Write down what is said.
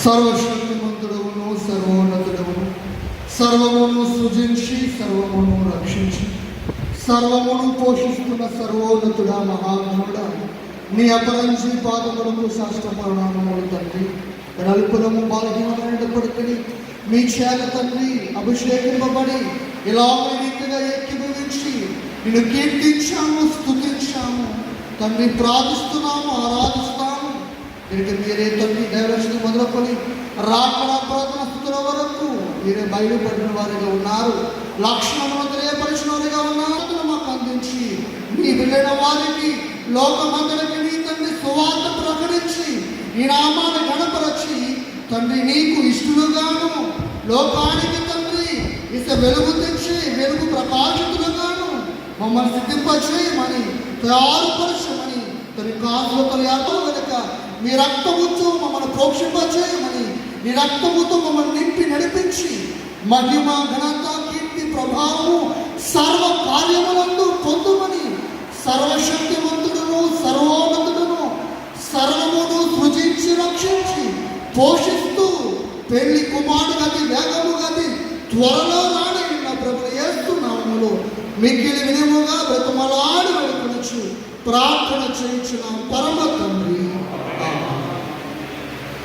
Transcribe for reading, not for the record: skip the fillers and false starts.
సర్వశక్తిమంతుడవును, సర్వోన్నతుడవును, సర్వమును సృజించి సర్వమును రక్షించి సర్వమును పోషిస్తున్న సర్వోన్నతుడా, మహాగణుడా, నీ అపరంజి పాదములకు శాస్త్రపరణామములు తండ్రి, నలుపులము బాలహీనమైనప్పటికీ మీ చేత తండ్రి అభిషేకింపబడి ఇలాగ రీతిగా ఏకీభవించి నిన్ను కీర్తించాము, స్తుతించాము తండ్రి, ప్రార్థిస్తున్నాము, ఆరాధిస్తాము. దీనికి మీరే తండ్రి దైవశక్తి మొదలుకొని రాకడ ప్రార్థన స్థుతుల వరకు మీరే బయలుపడిన వారిగా ఉన్నారు, లక్షణములను తెలియపరిచిన వారిగా ఉన్నారు. మాకు అందించి మీ వెళ్ళిన వారికి లోకమందరికి నీ తండ్రి సువార్త ప్రకటించి ఈ నామాన్ని గణపరచి తండ్రి నీకు ఇష్టలుగాను, లోకానికి తండ్రి ఇస వెలుగు తెచ్చి వెలుగు ప్రకాశితులుగాను మమ్మల్ని సిద్ధింపచేయమని, తయారుపరచమని, తన కాసులతో యాత్ర కనుక మీ రక్తముతో మమ్మల్ని ప్రోక్షింపచేయమని, నీ రక్తముతో మమ్మల్ని నింపి నడిపించి మహిమ ఘనత కీర్తి ప్రభావము సర్వ కార్యములందు పొందుమని, సర్వశక్తివంతుడును సర్వోన్నతుడును సర్వమును సృజించి రక్షించి పోషిస్తూ పెళ్లి కుమారుడు గది వేగము గది త్వరలో రానైన ప్రభువు యేసు నామములో మిక్కిలి వినముగా బ్రతమలాడి వేడుకొనుచు ప్రార్థన చేయించున్నాం పరమ తండ్రి.